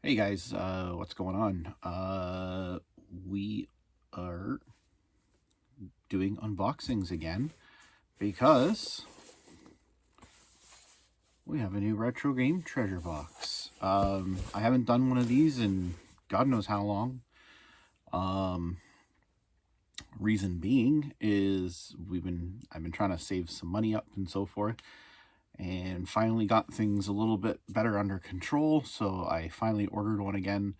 Hey guys, what's going on? We are doing unboxings again because we have a new retro game treasure box. I haven't done one of these in God knows how long. Reason being is I've been trying to save some money up and so forth, and finally got things a little bit better under control. So I finally ordered one again,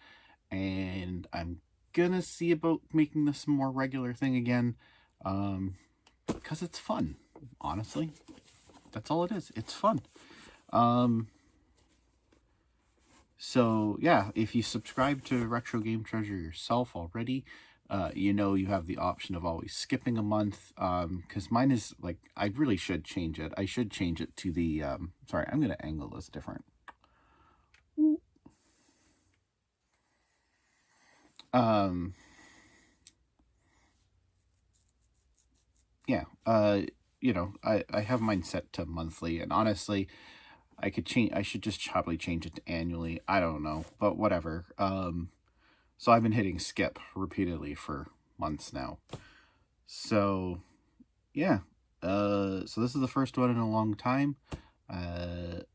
and I'm gonna see about making this a more regular thing again, because it's fun. Honestly, that's all it is. It's fun. So yeah, if you subscribe to Retro Game Treasure yourself already, you know you have the option of always skipping a month. Because mine is like, I really should change it. I should change it to the sorry, I'm gonna angle this different. Yeah, I have mine set to monthly, and honestly, I should just probably change it to annually. I don't know, but whatever. So I've been hitting skip repeatedly for months now. So yeah. So this is the first one in a long time. I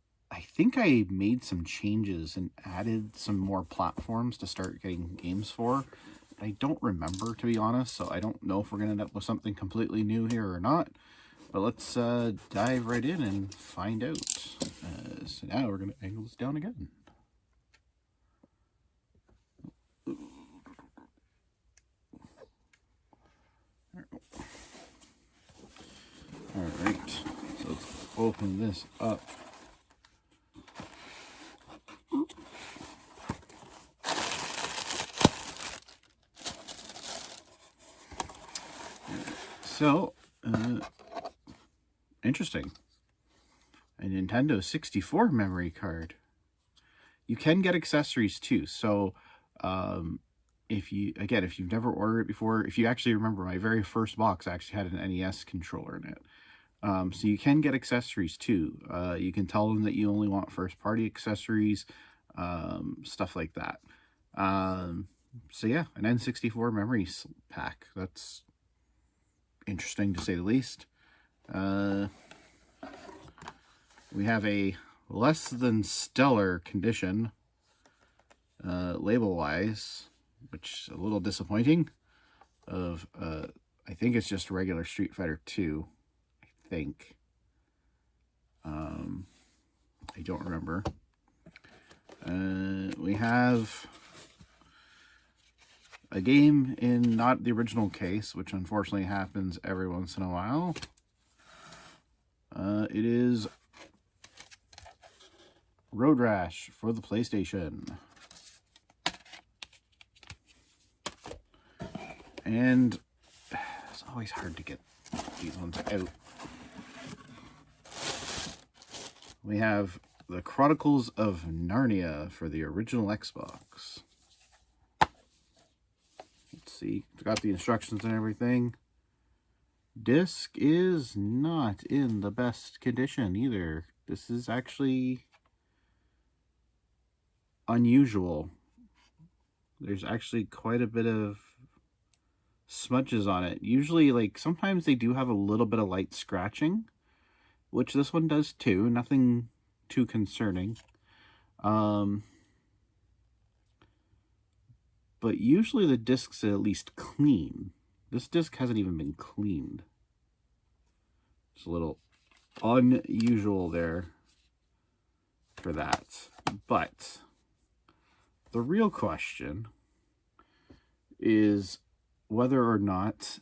think I made some changes and added some more platforms to start getting games for. I don't remember, to be honest, so I don't know if we're going to end up with something completely new here or not. But let's dive right in and find out. So now we're going to angle this down again. Alright, so let's open this up. So, interesting. A Nintendo 64 memory card. You can get accessories too. So, if you've never ordered it before, if you actually remember, my very first box actually had an NES controller in it. So you can get accessories too. You can tell them that you only want first party accessories, stuff like that. So yeah, an N64 memory pack. That's interesting to say the least. We have a less than stellar condition, label-wise, which is a little disappointing. I think it's just regular Street Fighter 2. I think. I don't remember. We have a game in not the original case, which unfortunately happens every once in a while. It is Road Rash for the PlayStation. And it's always hard to get these ones out. We have the Chronicles of Narnia for the original Xbox. Let's see. It's got the instructions and everything. Disc is not in the best condition either. This is actually unusual. There's actually quite a bit of smudges on it. Usually, like, sometimes they do have a little bit of light scratching, which this one does too. Nothing too concerning. But usually the disc's at least clean. This disc hasn't even been cleaned. It's a little unusual there for that. But the real question is whether or not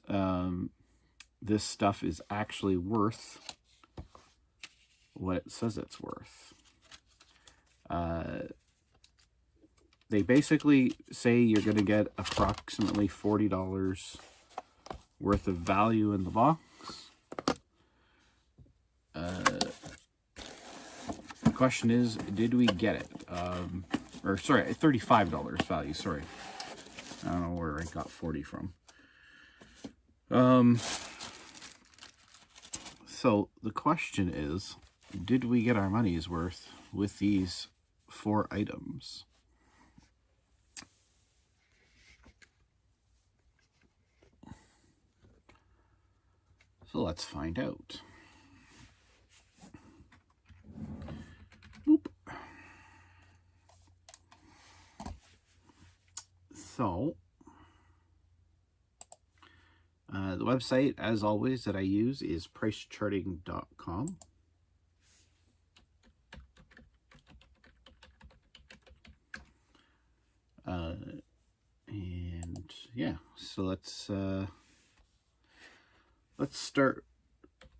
this stuff is actually worth what it says it's worth. They basically say you're going to get approximately $40 worth of value in the box. The question is, did we get it? Or sorry, $35 value, sorry. I don't know where I got 40 from. So the question is, did we get our money's worth with these 4 items? So let's find out. Boop. So, the website, as always, that I use is pricecharting.com. And yeah, so let's start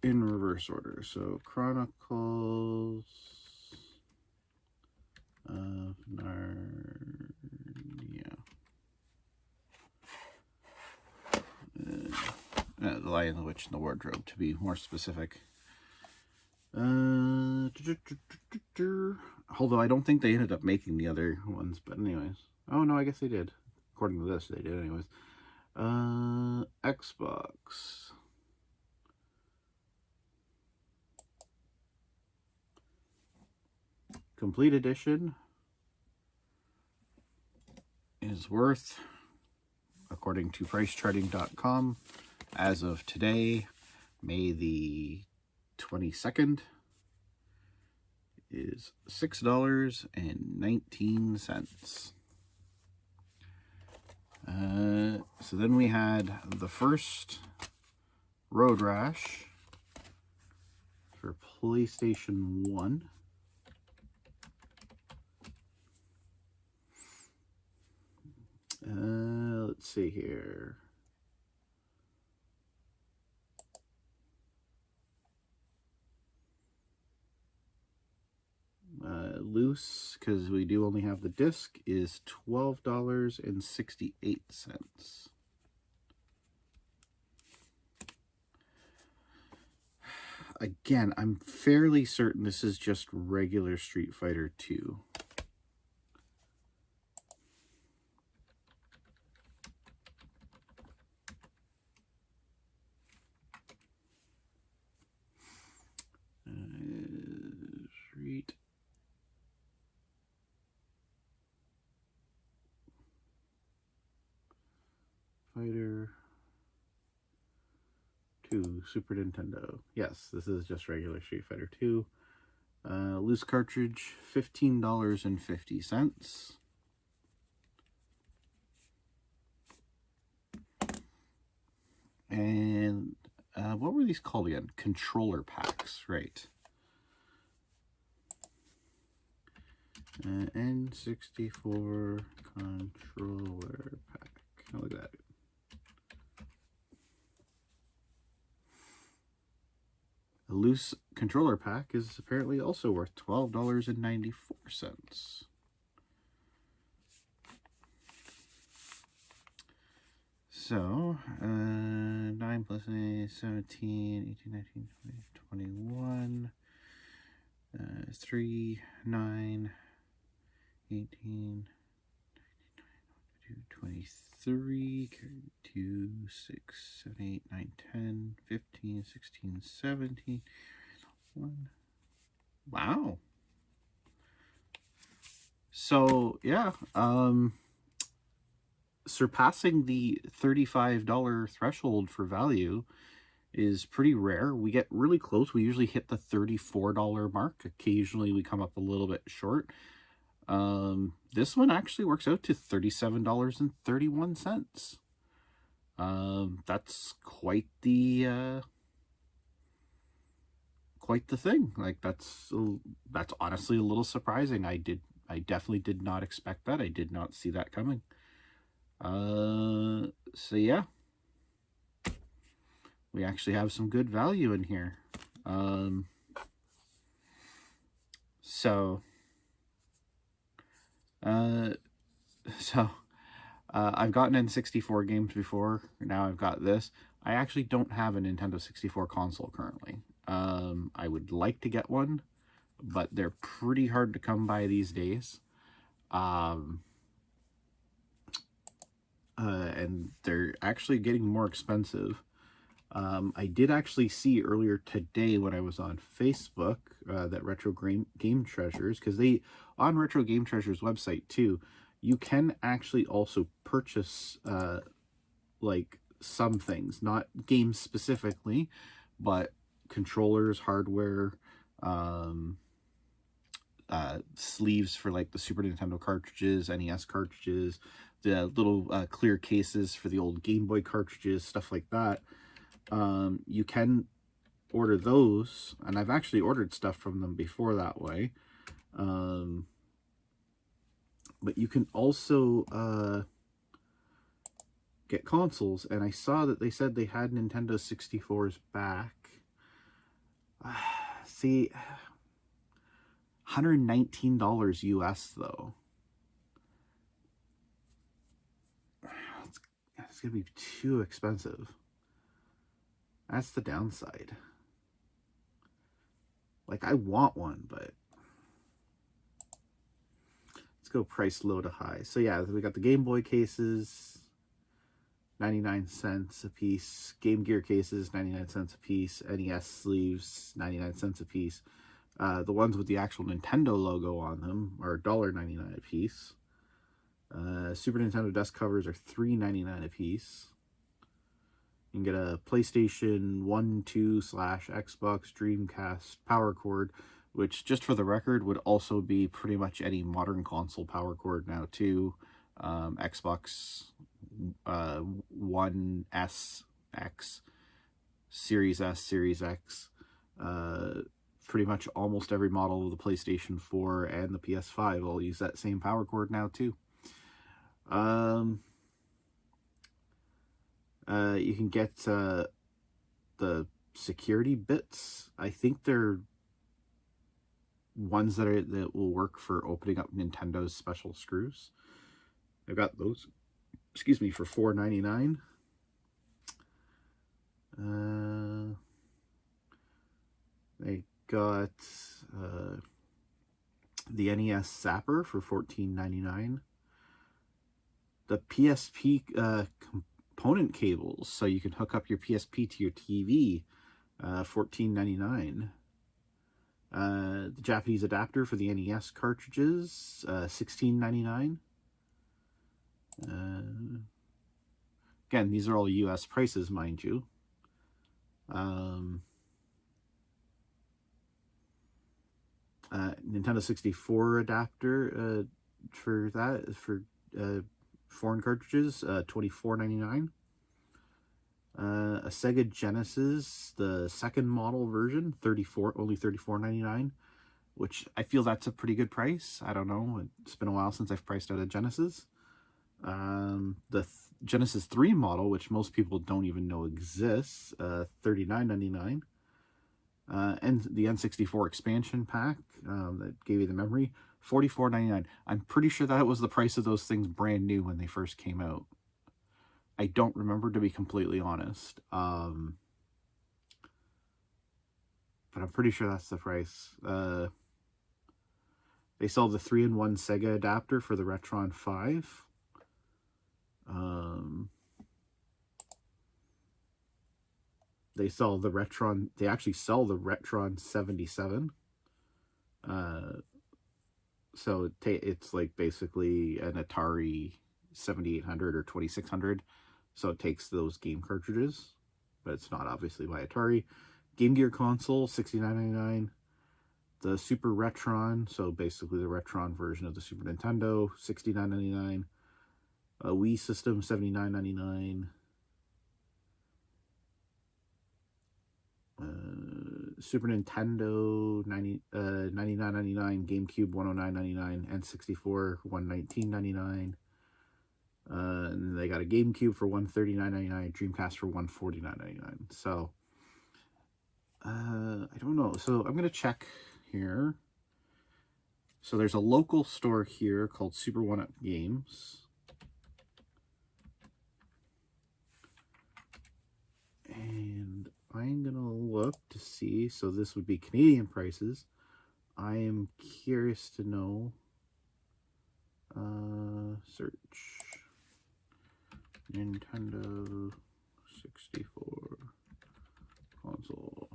in reverse order. So Chronicles of Narnia. The Lion, the Witch, and the Wardrobe, to be more specific. Although I don't think they ended up making the other ones, but anyways. Oh no, I guess they did. According to this, they did anyways. Xbox. Complete edition is worth, according to pricecharting.com, as of today, May the 22nd, is $6.19. So then we had the first Road Rash for PlayStation 1. Let's see here. Loose, because we do only have the disc, is $12.68. Again, I'm fairly certain this is just regular Street Fighter 2. Street Fighter 2 Super Nintendo. Yes, this is just regular Street Fighter 2. Loose cartridge, $15.50. And what were these called again? Controller packs, right? N64 Controller Pack. Oh, look at that. A loose controller pack is apparently also worth $12.94. So, 9 plus 8, 17, 18, 19, 20, 21, 3, 9, 18, 23, 2, 6, 7, 8, 9, 10, 15, 16, 17, 1. Wow. So, yeah, surpassing the $35 threshold for value is pretty rare. We get really close. We usually hit the $34 mark. Occasionally we come up a little bit short. This one actually works out to $37.31. That's quite the thing. Like that's honestly a little surprising. I definitely did not expect that. I did not see that coming. So yeah, we actually have some good value in here. I've gotten N64 games before. Now I've got this. I actually don't have a Nintendo 64 console currently. I would like to get one, but they're pretty hard to come by these days. And they're actually getting more expensive. I did actually see earlier today when I was on Facebook that Retro Game Treasures, because on Retro Game Treasures website too, you can actually also purchase like some things, not games specifically, but controllers, hardware, sleeves for like the Super Nintendo cartridges, NES cartridges, the little clear cases for the old Game Boy cartridges, stuff like that. You can order those, and I've actually ordered stuff from them before that way. But you can also get consoles, and I saw that they said they had Nintendo 64s back. See, $119 US though. It's gonna be too expensive. That's the downside. Like, I want one, but let's go price low to high. So yeah, we got the Game Boy cases, 99 cents a piece. Game Gear cases, 99 cents a piece. NES sleeves, 99 cents a piece. The ones with the actual Nintendo logo on them are $1.99 a piece. Super Nintendo desk covers are $3.99 a piece. You can get a PlayStation 1, 2 / Xbox, Dreamcast power cord, which, just for the record, would also be pretty much any modern console power cord now too. Xbox One S, X, Series S, Series X, pretty much almost every model of the PlayStation 4 and the PS5 all use that same power cord now too. You can get the security bits. I think they're ones that will work for opening up Nintendo's special screws. I've got those, excuse me, for $4.99. They got the NES Zapper for $14.99. The PSP component cables, so you can hook up your PSP to your TV, $14.99. The Japanese adapter for the NES cartridges, $16.99. Again, these are all US prices, mind you. Nintendo 64 adapter for that, for foreign cartridges, $24.99. A Sega Genesis, the second model version, only $34.99, which I feel that's a pretty good price. I don't know, it's been a while since I've priced out a Genesis. The Genesis 3 model, which most people don't even know exists, $39.99. And the N64 Expansion Pack that gave you the memory, $44.99. I'm pretty sure that was the price of those things brand new when they first came out. I don't remember, to be completely honest. But I'm pretty sure that's the price. They sell the 3-in-1 Sega adapter for the Retron 5. They sell the Retron, they actually sell the Retron 77. So it's like basically an Atari 7800 or 2600. So it takes those game cartridges, but it's not obviously by Atari. Game Gear console, $69.99. The Super Retron, so basically the Retron version of the Super Nintendo, $69.99. A Wii system, $79.99. Super Nintendo, $99.99. GameCube, $109.99. N64, $119.99. And they got a GameCube for $139.99. Dreamcast for $149.99. So I don't know. So I'm gonna check here. So there's a local store here called Super 1-Up Games. And I'm gonna look to see, so this would be Canadian prices. I am curious to know, search Nintendo 64 console.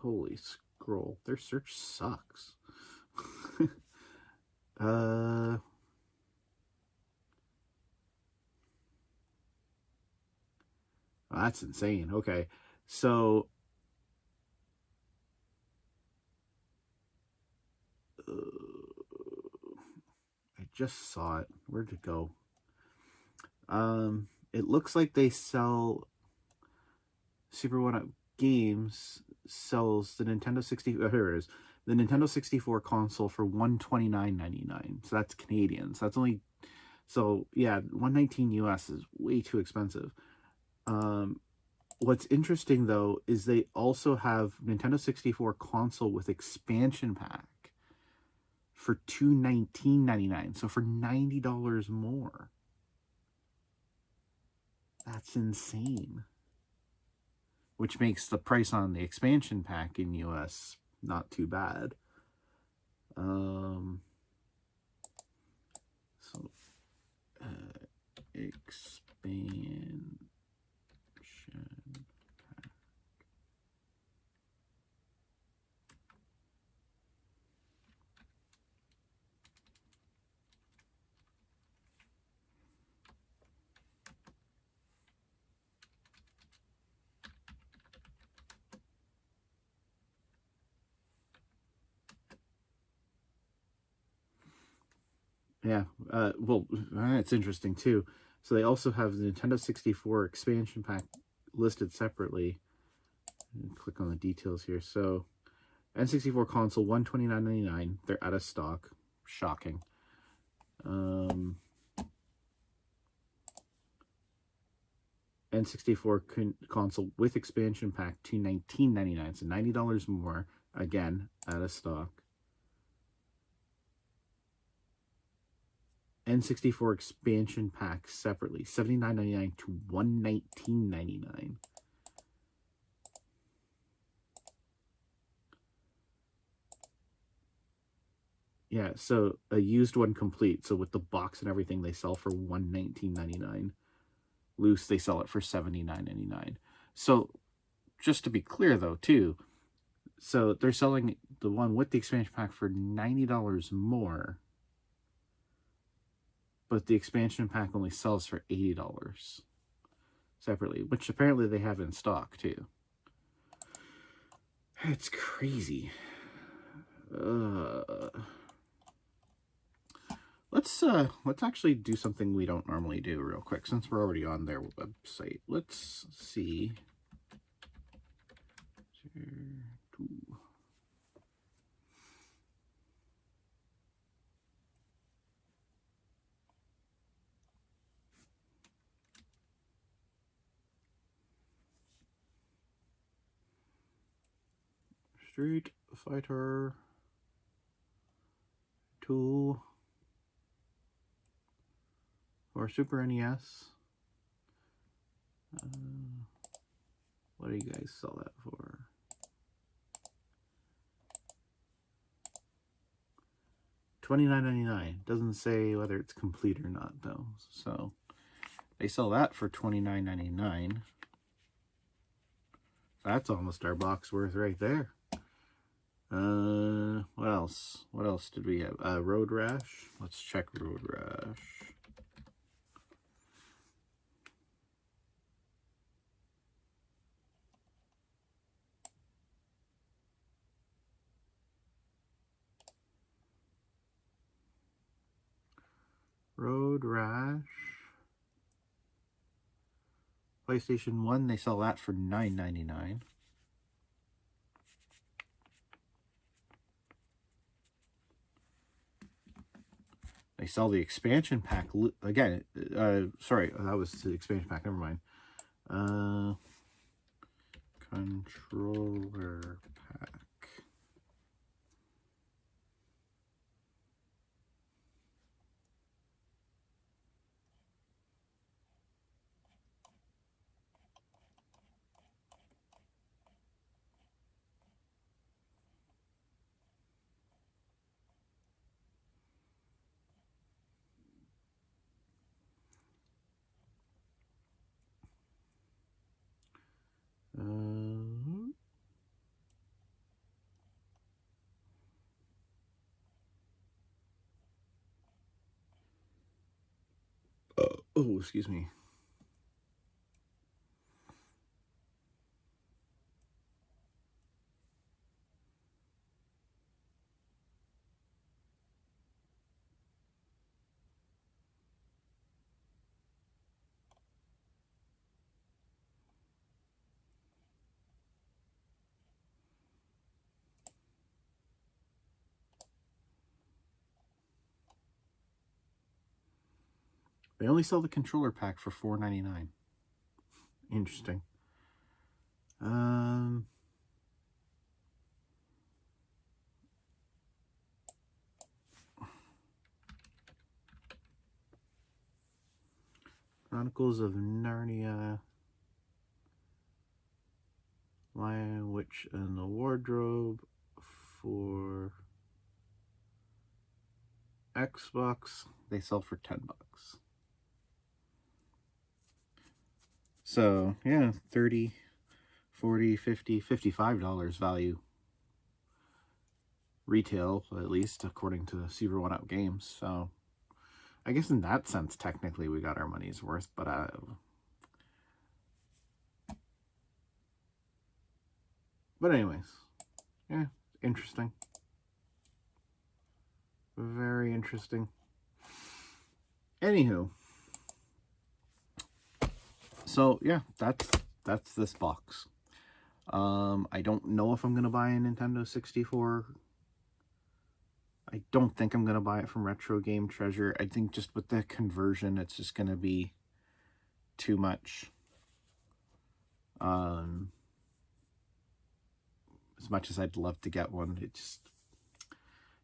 Holy scroll. Their search sucks. That's insane. Okay. So, I just saw it. Where'd it go? It looks like they sell Super One Up Games sells the Nintendo 60. Here it is. The Nintendo 64 console for $129.99. So that's Canadian. So that's only. So yeah, $119 US is way too expensive. What's interesting though is they also have Nintendo 64 console with expansion pack for $219.99. So for $90 more. That's insane. Which makes the price on the expansion pack in US not too bad. So expansion pack. Yeah, well, it's interesting too. So they also have the Nintendo 64 expansion pack listed separately. Click on the details here. So N64 console $129.99. They're out of stock. Shocking. N64 console with expansion pack $219.99. So $90 more. Again, out of stock. N64 expansion pack separately, $79.99 to $119.99. Yeah, so a used one complete. So with the box and everything, they sell for $119.99. Loose, they sell it for $79.99. So just to be clear, though, too, so they're selling the one with the expansion pack for $90 more, but the expansion pack only sells for $80 separately, which apparently they have in stock, too. It's crazy. Let's actually do something we don't normally do real quick since we're already on their website. Let's see. Street Fighter 2 or Super NES. What do you guys sell that for? $29.99. Doesn't say whether it's complete or not though. So they sell that for $29.99. That's almost our box worth right there. What else? What else did we have? Road Rash. Let's check Road Rash. Road Rash. PlayStation 1, they sell that for $9.99. They sell the expansion pack again. Sorry, that was the expansion pack. Never mind. Controller pack. Oh, excuse me. They only sell the controller pack for $4.99. Interesting. Chronicles of Narnia, Lion, Witch, and the Wardrobe for Xbox. They sell for $10. So, yeah, $30, $40, $50, $55 value. Retail, at least, according to Super One Up Games. So, I guess in that sense, technically, we got our money's worth, but anyways, yeah, interesting. Very interesting. Anywho, so yeah, that's this box. I don't know if I'm gonna buy a Nintendo 64. I don't think I'm gonna buy it from Retro Game Treasure. I think just with the conversion, it's just gonna be too much. As much as I'd love to get one, it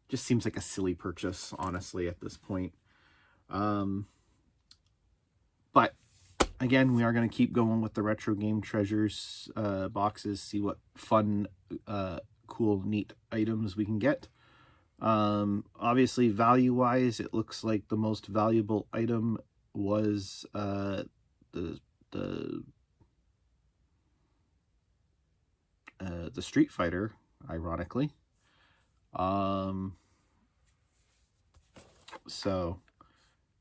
just seems like a silly purchase, honestly, at this point. But again, we are going to keep going with the Retro Game Treasures boxes, see what fun, cool, neat items we can get. Obviously, value-wise, it looks like the most valuable item was the Street Fighter, ironically. So,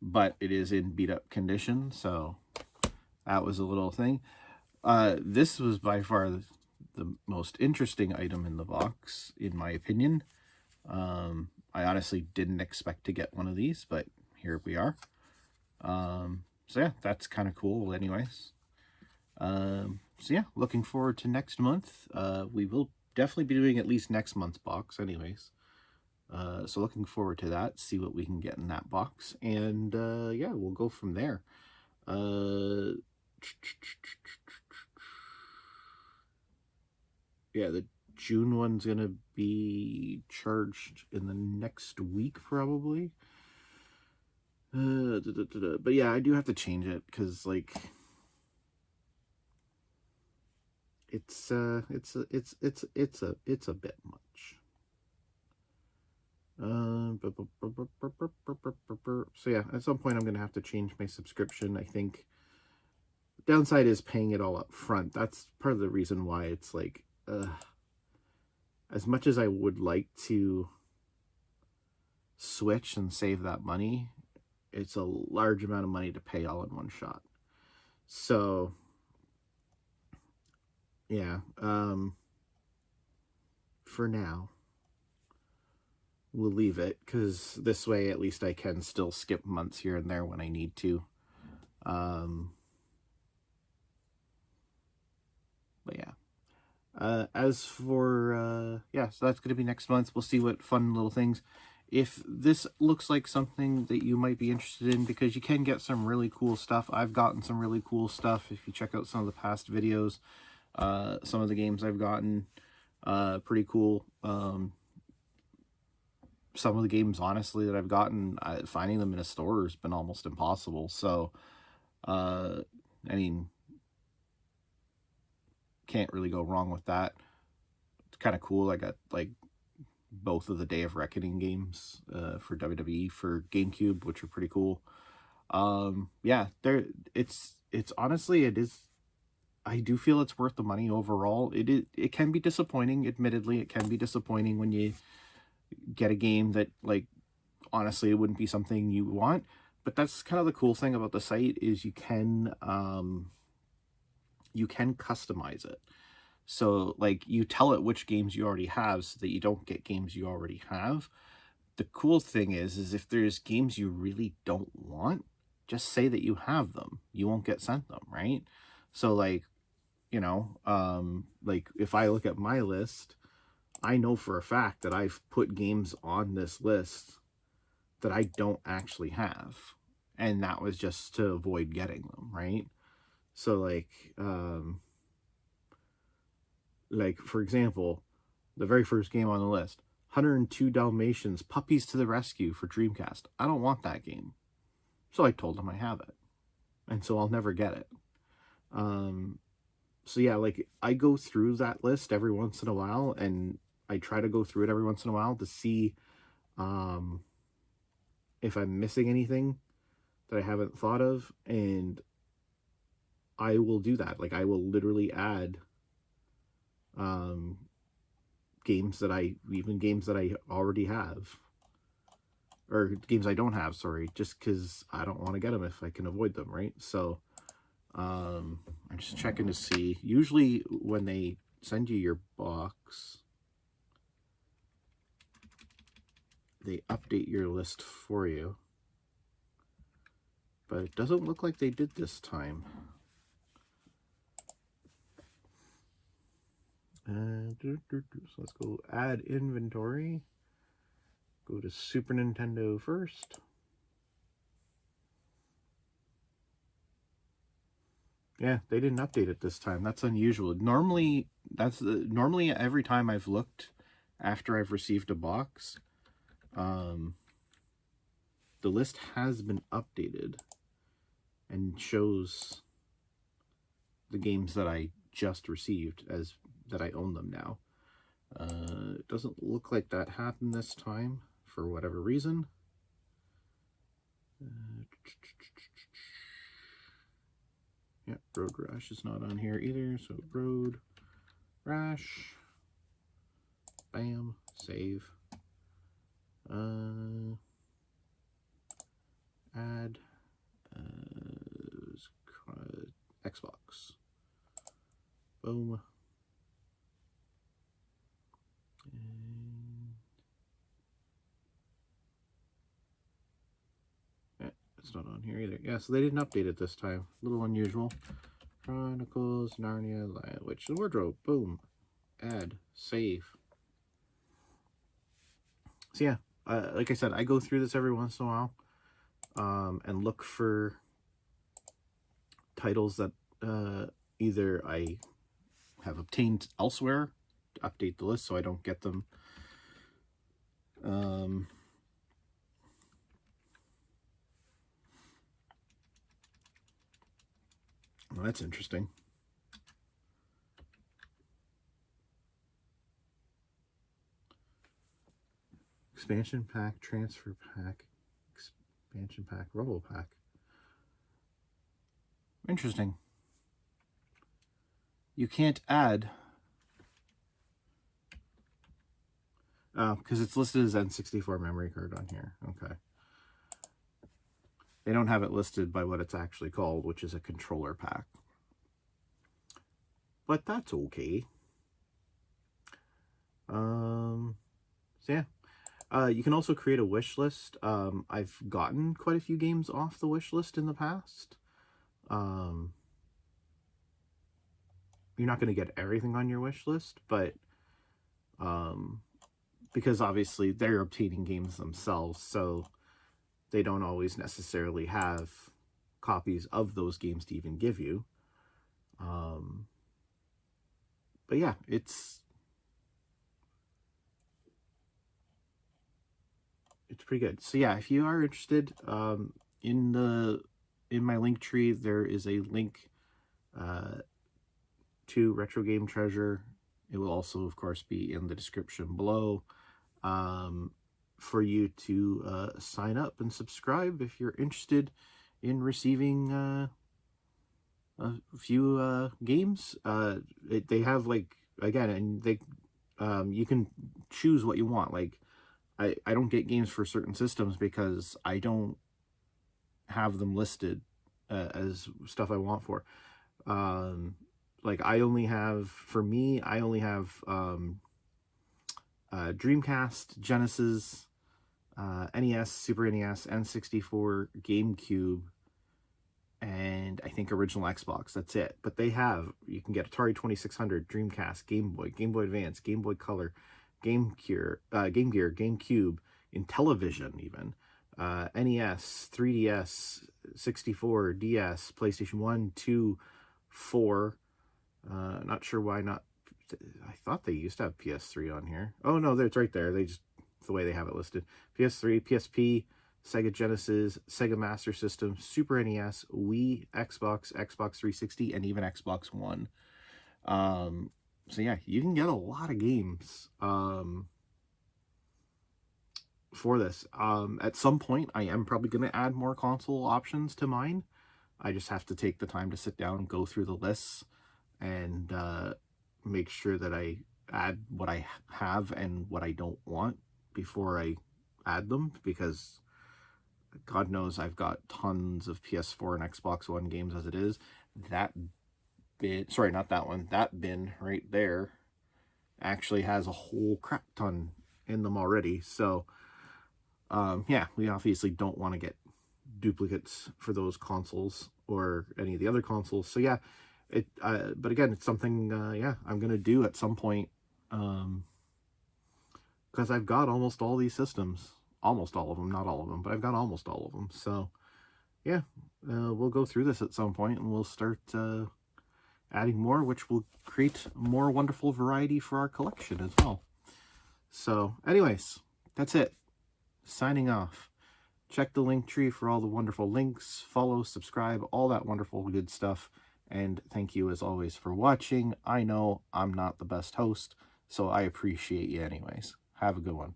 but it is in beat-up condition, so that was a little thing. This was by far the most interesting item in the box, in my opinion. I honestly didn't expect to get one of these, but here we are. So yeah, that's kind of cool anyways. So yeah, looking forward to next month. We will definitely be doing at least next month's box anyways. So looking forward to that, see what we can get in that box. And yeah, we'll go from there. Yeah, the June one's going to be charged in the next week, probably. But yeah, I do have to change it because, like, it's a bit much. So yeah, at some point I'm gonna have to change my subscription. I think the downside is paying it all up front. That's part of the reason why it's like, as much as I would like to switch and save that money, it's a large amount of money to pay all in one shot. So yeah, for now we'll leave it, because this way at least I can still skip months here and there when I need to. But yeah, as for yeah, so that's going to be next month. We'll see what fun little things. If this looks like something that you might be interested in, because you can get some really cool stuff. I've gotten some really cool stuff. If you check out some of the past videos, some of the games I've gotten, pretty cool. Some of the games, honestly, that I've gotten, finding them in a store has been almost impossible. So, I mean, can't really go wrong with that. It's kind of cool. I got, like, both of the Day of Reckoning games for WWE for GameCube, which are pretty cool. Yeah, it's honestly, it is, I do feel it's worth the money overall. It can be disappointing, admittedly. It can be disappointing when you get a game that, like, honestly, it wouldn't be something you want. But that's kind of the cool thing about the site is you can customize it. So like you tell it which games you already have so that you don't get games you already have. The cool thing is if there's games you really don't want, just say that you have them. You won't get sent them, right? So like, you know, like if I look at my list, I know for a fact that I've put games on this list that I don't actually have. And that was just to avoid getting them, right? So like for example, the very first game on the list, 102 Dalmatians, Puppies to the Rescue for Dreamcast. I don't want that game. So I told them I have it. And so I'll never get it. So yeah, like I go through that list every once in a while, and I try to go through it every once in a while to see if I'm missing anything that I haven't thought of, and I will do that. Like I will literally add games that I already have, or games I don't have, sorry, just because I don't want to get them if I can avoid them, right? So I'm just checking to see. Usually when they send you your box, they update your list for you, but it doesn't look like they did this time. So let's go add inventory. Go to Super Nintendo first. Yeah, they didn't update it this time. That's unusual. Normally every time I've looked after I've received a box, the list has been updated and shows the games that I just received as that I own them now. It doesn't look like that happened this time for whatever reason. Yeah, Road Rash is not on here either, so Road Rash. Bam, save. Add Xbox. Boom. Yeah, it's not on here either. Yeah, so they didn't update it this time. A little unusual. Chronicles, Narnia, Lion, Witch, the Wardrobe. Boom. Add. Save. So yeah, like I said, I go through this every once in a while and look for titles that either I have obtained elsewhere to update the list so I don't get them. Well, that's interesting. Expansion pack, transfer pack, expansion pack, rumble pack. Interesting. You can't add because it's listed as N64 memory card on here. Okay. They don't have it listed by what it's actually called, which is a controller pack. But that's okay. So yeah. You can also create a wish list. I've gotten quite a few games off the wish list in the past. You're not going to get everything on your wish list, but because obviously they're obtaining games themselves, so they don't always necessarily have copies of those games to even give you. But yeah, it's pretty good. So yeah, if you are interested, in my link tree there is a link to Retro Game Treasure. It will also, of course, be in the description below for you to sign up and subscribe if you're interested in receiving a few games. They have, like, again, and they you can choose what you want. Like, I don't get games for certain systems because I don't have them listed as stuff I want for. Like I only have, for me, I only have Dreamcast, Genesis, NES, Super NES, N64, GameCube, and I think original Xbox. That's it. But they have, you can get Atari 2600, Dreamcast, Game Boy, Game Boy Advance, Game Boy Color, Game Gear, GameCube, Intellivision even, NES, 3DS, 64, DS, PlayStation 1, 2, 4. Not sure why not. I thought they used to have PS3 on here. Oh no, it's right there. They just, the way they have it listed. PS3, PSP, Sega Genesis, Sega Master System, Super NES, Wii, Xbox, Xbox 360, and even Xbox One. So yeah, you can get a lot of games for this. At some point, I am probably going to add more console options to mine. I just have to take the time to sit down and go through the lists and make sure that I add what I have and what I don't want before I add them, because God knows I've got tons of PS4 and Xbox One games as it is. That bin, sorry, not that one, that bin right there actually has a whole crap ton in them already. So yeah, we obviously don't want to get duplicates for those consoles or any of the other consoles. So yeah, but again, it's something yeah, I'm gonna do at some point, because I've got almost all these systems, almost all of them, not all of them, but I've got almost all of them. So yeah, we'll go through this at some point and we'll start adding more, which will create more wonderful variety for our collection as well. So anyways, that's it. Signing off. Check the link tree for all the wonderful links, follow, subscribe, all that wonderful good stuff. And thank you as always for watching. I know I'm not the best host, so I appreciate you anyways. Have a good one.